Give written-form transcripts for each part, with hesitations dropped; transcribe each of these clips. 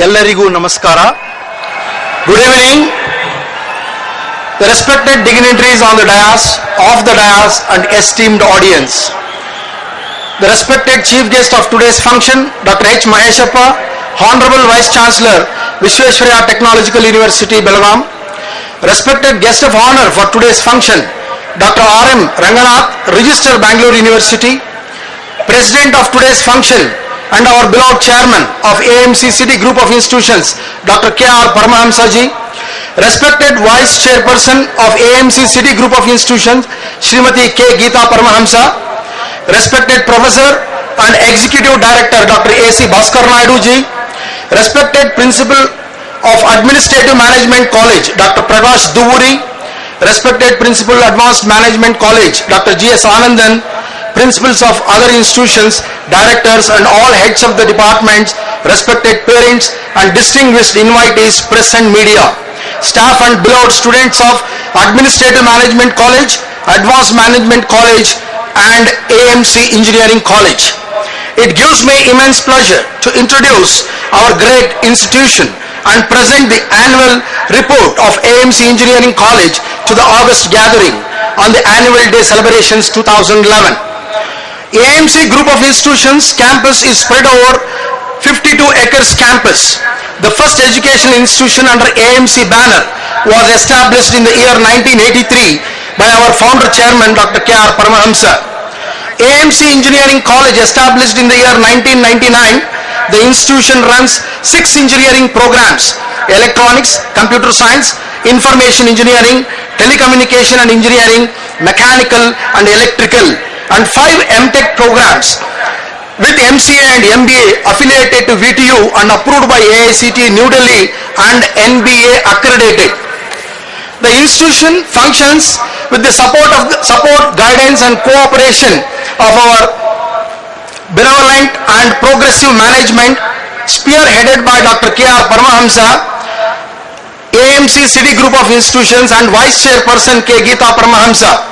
ಎಲ್ಲರಿಗೂ ನಮಸ್ಕಾರ. Good evening. The respected dignitaries on the dais, off the dais and esteemed audience. The respected chief guest of today's function, Dr. H. Maheshappa, Honorable Vice Chancellor, Vishweshwaraya Technological University, Belgaum. Respected guest of honor for today's function, Dr. R.M. Ranganath, Register, Bangalore University. President of today's function and our beloved chairman of AMC City Group of Institutions, Dr. K.R. Paramahamsa ji. Respected Vice Chairperson of AMC City Group of Institutions, Srimati K. Geeta Paramahamsa. Respected Professor and Executive Director, Dr. A.C. Bhaskar Naidu ji. Respected Principal of Administrative Management College, Dr. Prakash Duvuri. Respected Principal Advanced Management College, Dr. G.S. Anandan. Principals of other institutions, directors and all heads of the departments, respected parents and distinguished invitees, press and media, staff and beloved students of Administrative Management College, Advanced Management College and AMC Engineering College. It gives me immense pleasure to introduce our great institution and present the annual report of AMC Engineering College to the August gathering on the annual day celebrations 2011. AMC Group of Institutions campus is spread over 52 acres campus. The first educational institution under AMC banner was established in the year 1983 by our founder chairman Dr. K.R. Paramahamsa. AMC Engineering College established in the year 1999. The institution runs 6 engineering programs: electronics, computer science, information engineering, telecommunication and engineering, mechanical and electrical, and 5 MTech programs with MCA and MBA affiliated to VTU and approved by AICT New Delhi and NBA accredited. The institution functions with the support, guidance and cooperation of our benevolent and progressive management spearheaded by Dr. K.R. Paramahamsa, AMC City Group of Institutions and Vice Chairperson K. Geeta Paramahamsa.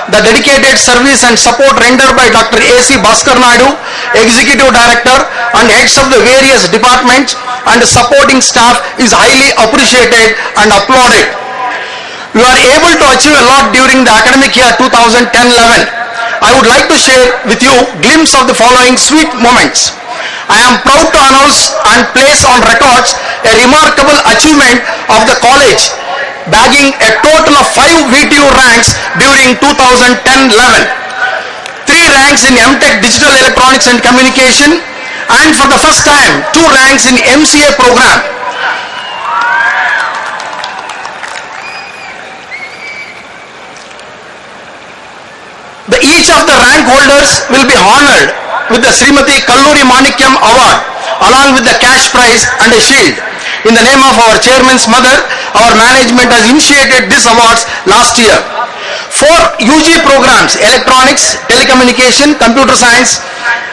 The dedicated service and support rendered by Dr. A.C. Bhaskar Naidu, Executive Director and heads of the various departments and supporting staff is highly appreciated and applauded. You are able to achieve a lot during the academic year 2010-11. I would like to share with you a glimpse of the following sweet moments. I am proud to announce and place on records a remarkable achievement of the college, bagging a total of 5 VTU ranks during 2010-11, 3 ranks in MTech Digital Electronics and Communication, and for the first time 2 ranks in MCA program. Each of the rank holders will be honored with the Srimati Kalluri Manikyam Award along with the cash prize and a shield. In the name of our chairman's mother, our management has initiated these awards last year. 4 UG programs, electronics, telecommunication, computer science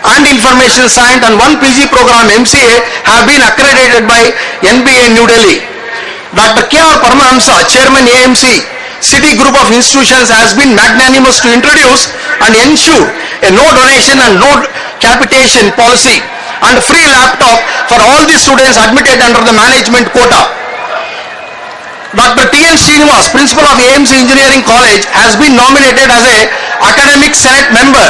and information science, and 1 PG program, MCA, have been accredited by NBA New Delhi. Dr. K.R. Paramahamsa, Chairman AMC City Group of Institutions, has been magnanimous to introduce and ensure a no donation and no capitation policy and free laptop for all the students admitted under the management quota. Dr. T.N. Srinivas, Principal of AMC Engineering College, has been nominated as a Academic Senate member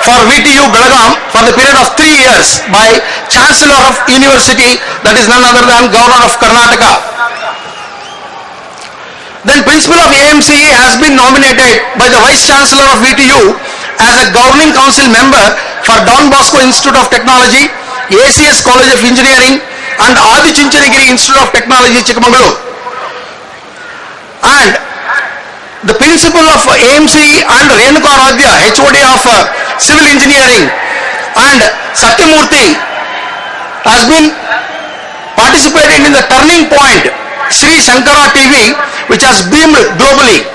for VTU Belgaum for the period of 3 years by Chancellor of University, that is none other than Governor of Karnataka. Then Principal of AMC has been nominated by the Vice Chancellor of VTU as a Governing Council member for Don Bosco Institute of Technology, ACS College of Engineering and Adi Chinchanagiri Institute of Technology, Chikmagalur. And the Principal of AMC and Renuka Radhya, HOD of Civil Engineering, and Satyamurthy has been participated in the Turning Point Sri Shankara TV, which has beamed globally.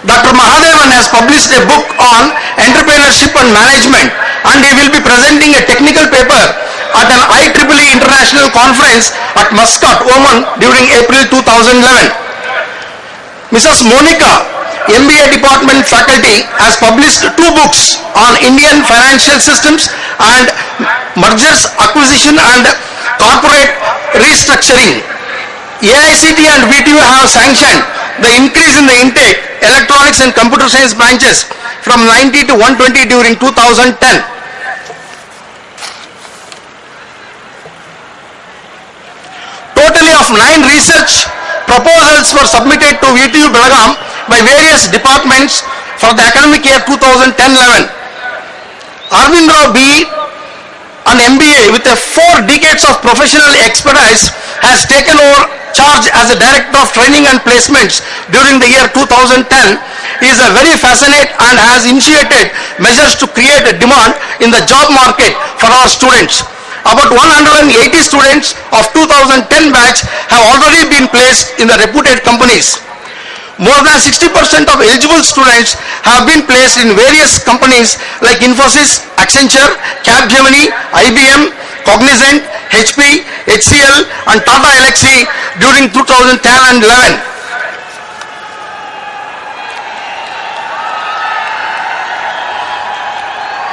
Dr. Mahadevan has published a book on entrepreneurship and management, and he will be presenting a technical paper at an IEEE International Conference at Muscat, Oman during April 2011. Mrs. Monica, MBA Department faculty, has published 2 books on Indian financial systems and mergers, acquisition and corporate restructuring. AICT and VTU have sanctioned the increase in the intake electronics and computer science branches from 90 to 120 during 2010. Totally of 9 research proposals were submitted to VTU Belgaum by various departments for the academic year 2010-11. Arvind Rao B, an MBA with 4 decades of professional expertise, has taken over charge as a director of training and placements during the year 2010. He is a very fascinated and has initiated measures to create a demand in the job market for our students. About 180 students of 2010 batch have already been placed in the reputed companies. More than 60% of eligible students have been placed in various companies like Infosys, Accenture, Capgemini, IBM, Cognizant, HP, HCL and Tata Elxsi during 2010 and 11.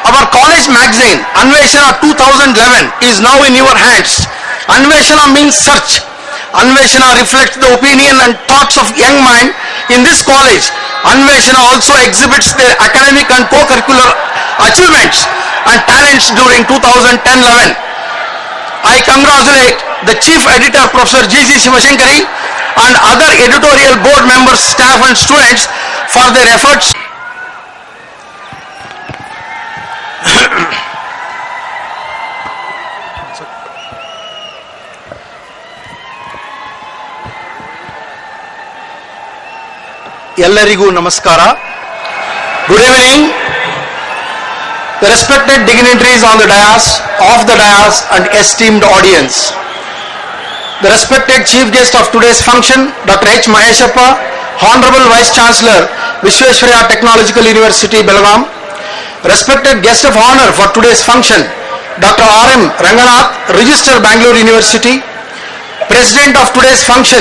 Our college magazine, Anveshana 2011, is now in your hands. Anveshana means search. Anveshana reflects the opinion and thoughts of young mind in this college. Anveshana also exhibits their academic and co-curricular achievements and talents during 2010-11. I congratulate the Chief Editor Professor G.C. Shivashankari and other editorial board members, staff and students for their efforts. Ellarigu Namaskara. Good evening. The respected dignitaries on the dais, off the dais and esteemed audience. The respected chief guest of today's function, Dr. H. Maheshappa, Honorable Vice Chancellor, Visvesvaraya Technological University, Belgaum. Respected guest of honor for today's function, Dr. R. M. Ranganath, Register, Bangalore University. President of today's function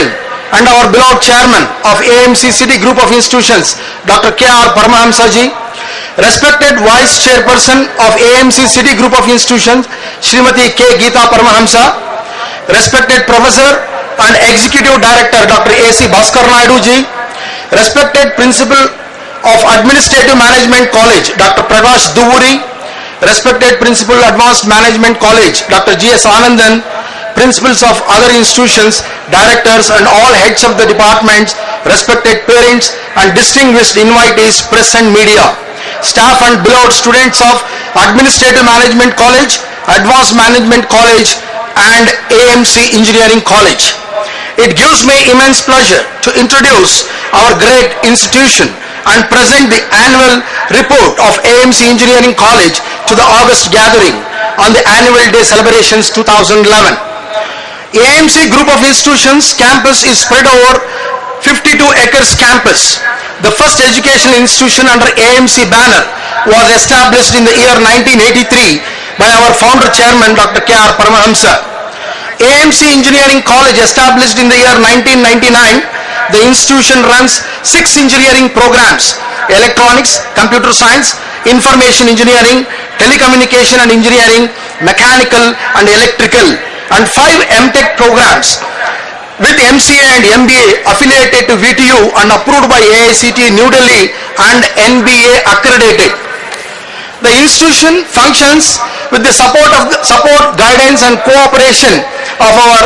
and our beloved chairman of AMC City Group of Institutions, Dr. K. R. Paramahamsa ji. Respected Vice Chairperson of AMC City Group of Institutions, Srimati K. Geeta Paramahamsa. Respected Professor and Executive Director, Dr. A.C. Bhaskar Naidu ji. Respected Principal of Administrative Management College, Dr. Prakash Duvuri. Respected Principal Advanced Management College, Dr. G.S. Anandan. Principals of other institutions, directors and all heads of the departments, respected parents and distinguished invitees, press and media. Staff and beloved students of Administrative Management College, Advanced Management College and AMC Engineering College. It gives me immense pleasure to introduce our great institution and present the annual report of AMC Engineering College to the August gathering on the annual day celebrations 2011. AMC Group of Institutions campus is spread over 52 acres campus. The first educational institution under AMC banner was established in the year 1983 by our founder chairman Dr. K. R. Paramahamsa. AMC Engineering College established in the year 1999. The institution runs 6 engineering programs: electronics, computer science, information engineering, telecommunication and engineering, mechanical and electrical, and 5 MTech programs with MCA and MBA affiliated to VTU and approved by AICT New Delhi and NBA accredited. The institution functions with the support, guidance and cooperation of our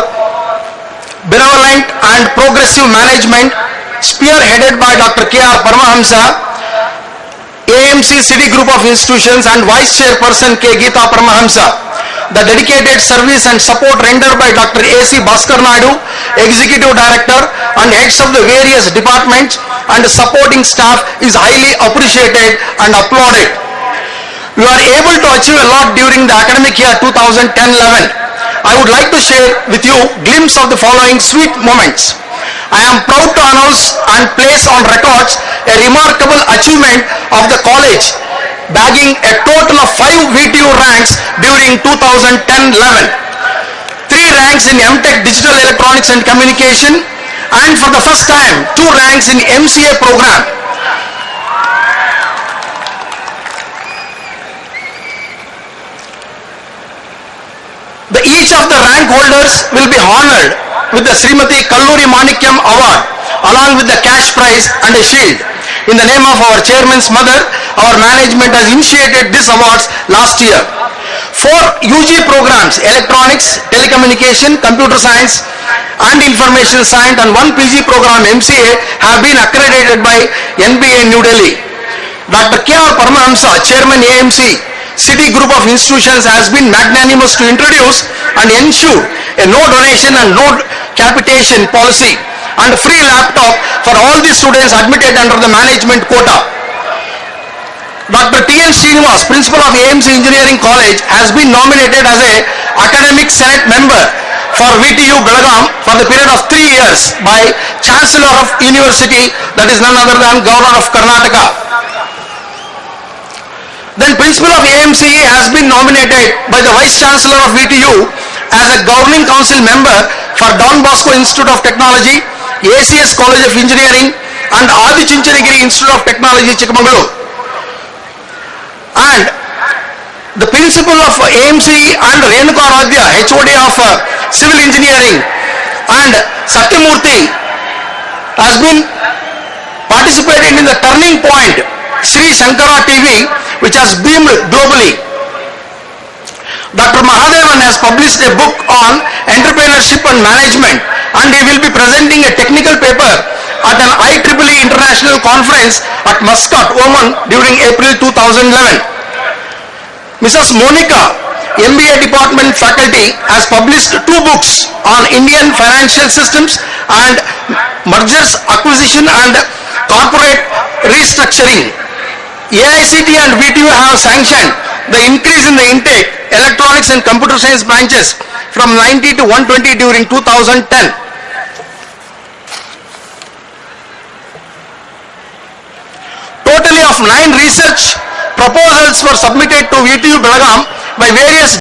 benevolent and progressive management spearheaded by Dr. K. R. Paramahamsa, AMC City Group of Institutions and Vice Chairperson K. Geeta Paramahamsa. The dedicated service and support rendered by Dr. A.C. Bhaskar Naidu, Executive Director and heads of the various departments and supporting staff is highly appreciated and applauded. You are able to achieve a lot during the academic year 2010-11. I would like to share with you a glimpse of the following sweet moments. I am proud to announce and place on records a remarkable achievement of the college, bagging a total of 5 VTU ranks during 2010-11. 3 ranks in MTech Digital Electronics and Communication, and for the first time 2 ranks in MCA program. Each of of the rank holders will be honored with the Srimati Kalluri Manikyam Award along with the cash prize and a shield. In the name of our chairman's mother, our management has initiated these awards last year. 4 UG programs, electronics, telecommunication, computer science and information science, and 1 PG program, MCA, have been accredited by NBA New Delhi. Dr. K.R. Paramahamsa, Chairman AMC, City Group of Institutions, has been magnanimous to introduce and ensure a no donation and no capitation policy and free laptop for all the students admitted under the management quota. Dr. T.N. Srinivas, Principal of AMC Engineering College, has been nominated as a Academic Senate member for VTU Belgaum for the period of 3 years by Chancellor of University, that is none other than Governor of Karnataka. Then Principal of AMC has been nominated by the Vice Chancellor of VTU as a Governing Council member for Don Bosco Institute of Technology, ACS College of Engineering and Adi Chinchanagiri Institute of Technology, Chikmagalur. And the principal of AMC and Renuka Radhya, HOD of Civil Engineering, and Satyamurthy has been participated in the Turning Point Sri Shankara TV, which has beamed globally. Dr. Mahadevan has published a book on entrepreneurship and management, and he will be presenting a technical paper at an IEEE International Conference at Muscat, Oman during April 2011. Mrs. Monica, MBA Department faculty, has published 2 books on Indian financial systems and mergers, acquisition and corporate restructuring. AICT and VTU have sanctioned the increase in the intake, electronics and computer science branches from 90 to 120 during 2010. Totally of 9 research proposals were submitted to VTU Belgaum by various